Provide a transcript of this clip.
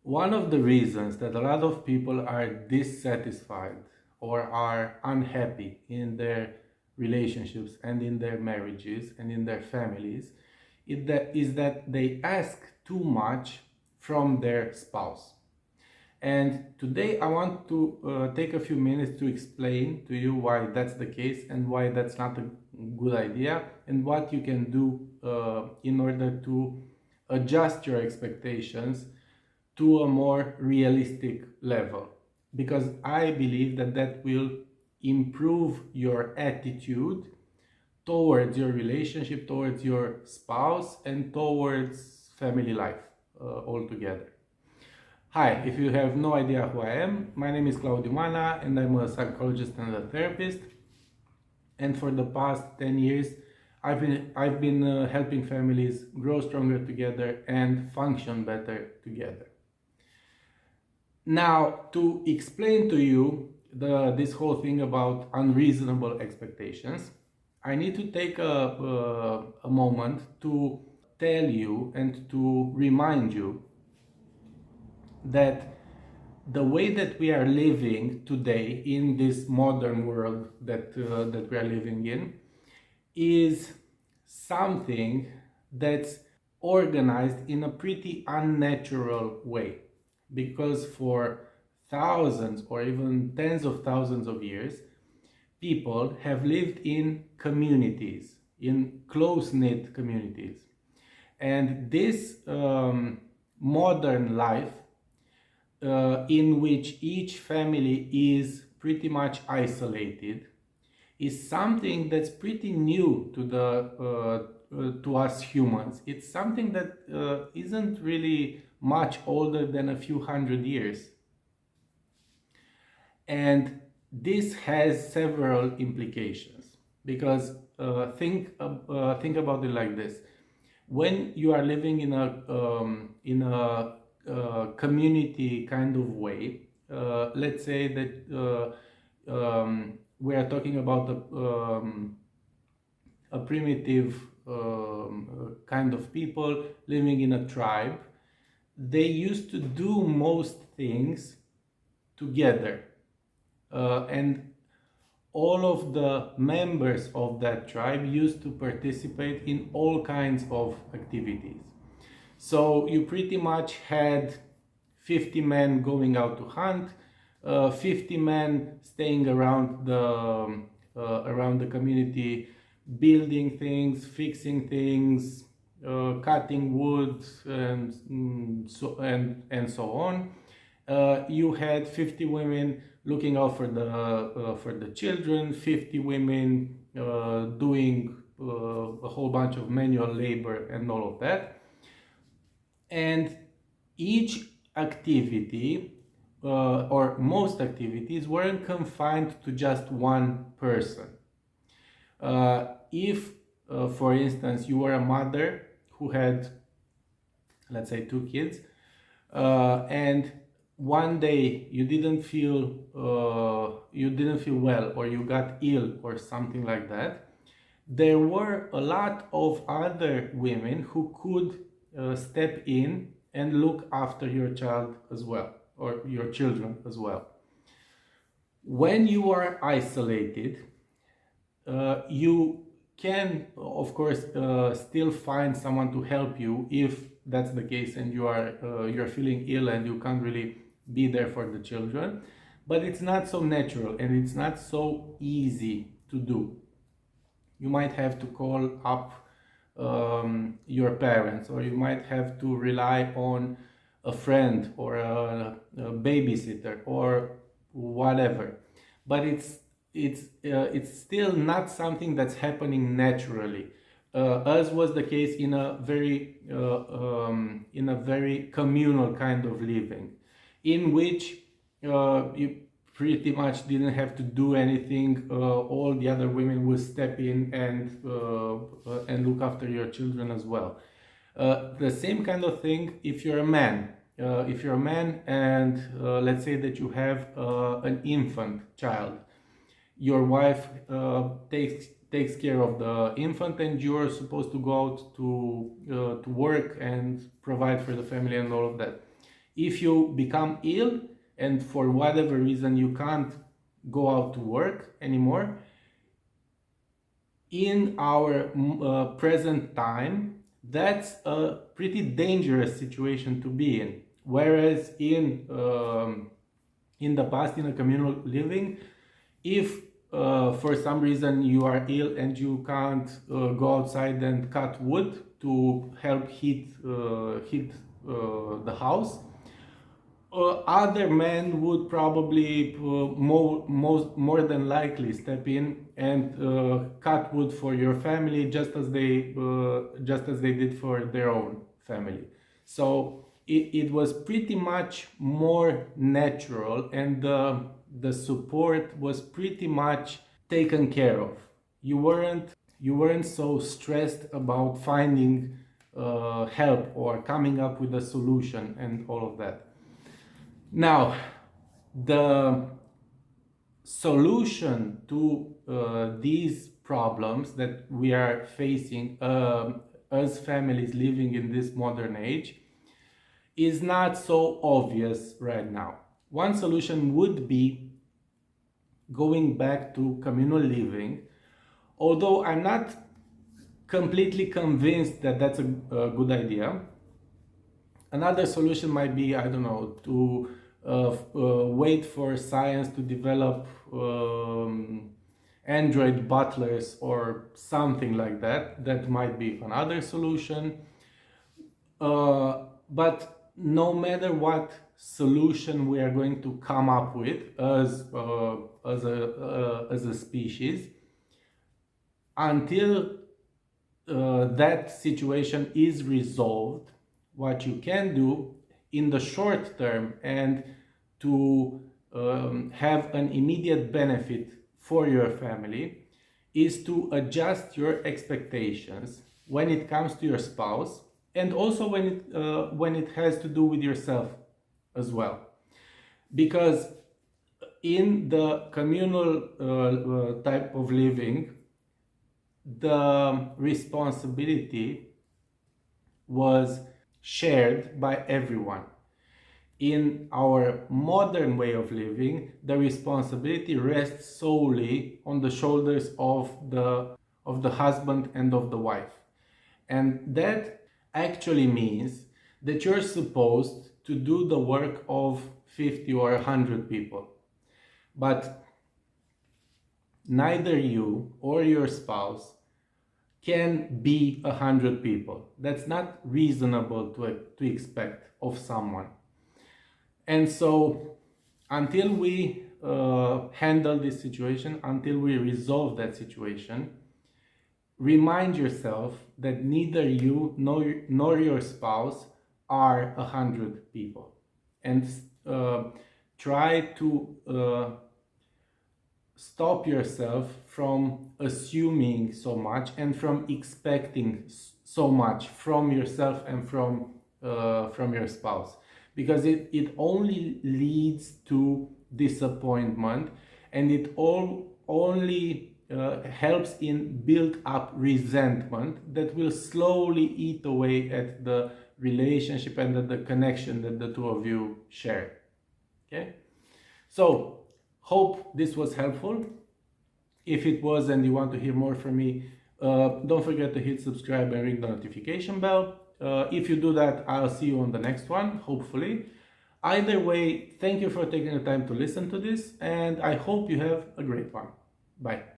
One of the reasons that a lot of people are dissatisfied or are unhappy in their relationships and in their marriages and in their families is that they ask too much from their spouse. And today I want to take a few minutes to explain to you why that's the case and why that's not a good idea, and what you can do in order to adjust your expectations to a more realistic level. Because I believe that that will improve your attitude towards your relationship, towards your spouse, and towards family life altogether. Hi, if you have no idea who I am, my name is Claudiu Manea and I'm a psychologist and a therapist. And for the past 10 years, I've been helping families grow stronger together and function better together. Now, to explain to you this whole thing about unreasonable expectations, I need to take a moment to tell you and to remind you that the way that we are living today in this modern world that we are living in is something that's organized in a pretty unnatural way, because for thousands or even tens of thousands of years, people have lived in communities, in close-knit communities. And this modern life, in which each family is pretty much isolated, is something that's pretty new to us humans. It's something that isn't really much older than a few hundred years. And this has several implications, because think about it like this: when you are living in a community kind of way, let's say that we are talking about a primitive kind of people living in a tribe. They used to do most things together, and all of the members of that tribe used to participate in all kinds of activities. So you pretty much had 50 men going out to hunt, 50 men staying around the community, building things, fixing things, cutting wood, and so on. You had 50 women looking out for the children, 50 women doing a whole bunch of manual labor and all of that. And each activity, or most activities, weren't confined to just one person. If, for instance, you were a mother who had, let's say, 2 kids, and one day you didn't feel well, or you got ill or something like that, there were a lot of other women who could step in and look after your child as well, or your children as well. When you are isolated, you can, of course, still find someone to help you if that's the case, and you're feeling ill and you can't really be there for the children. But it's not so natural and it's not so easy to do. You might have to call up your parents, or you might have to rely on a friend or a babysitter or whatever. But it's still not something that's happening naturally, as was the case in a very communal kind of living, in which you pretty much didn't have to do anything. All the other women will step in and look after your children as well. The same kind of thing if you're a man. If you're a man and let's say that you have an infant child, your wife takes care of the infant, and you're supposed to go out to work and provide for the family and all of that. If you become ill and for whatever reason you can't go out to work anymore, in our present time, that's a pretty dangerous situation to be in. Whereas in the past, in a communal living, if for some reason you are ill and you can't go outside and cut wood to help heat the house, other men would probably more than likely step in and cut wood for your family, just as they did for their own family. So it was pretty much more natural, and the support was pretty much taken care of. You weren't so stressed about finding help or coming up with a solution and all of that. Now, the solution to these problems that we are facing as families living in this modern age is not so obvious right now. One solution would be going back to communal living, although I'm not completely convinced that that's a good idea. Another solution might be, I don't know, to wait for science to develop android butlers or something like that. That might be another solution. But no matter what solution we are going to come up with as a species, until that situation is resolved, what you can do in the short term and to have an immediate benefit for your family is to adjust your expectations when it comes to your spouse, and also when it has to do with yourself as well. Because in the communal type of living, the responsibility was shared by everyone. In our modern way of living, the responsibility rests solely on the shoulders of the husband and of the wife. And that actually means that you're supposed to do the work of 50 or 100 people. But neither you or your spouse can be 100 people. That's not reasonable to expect of someone. And so until we handle this situation, until we resolve that situation, remind yourself that neither you nor your spouse are 100 people. And try to stop yourself from assuming so much and from expecting so much from yourself and from your spouse, because it only leads to disappointment, and it only helps in build up resentment that will slowly eat away at the relationship and at the connection that the two of you share. Okay, so hope this was helpful. If it was and you want to hear more from me, don't forget to hit subscribe and ring the notification bell. If you do that, I'll see you on the next one, hopefully. Either way, thank you for taking the time to listen to this, and I hope you have a great one. Bye.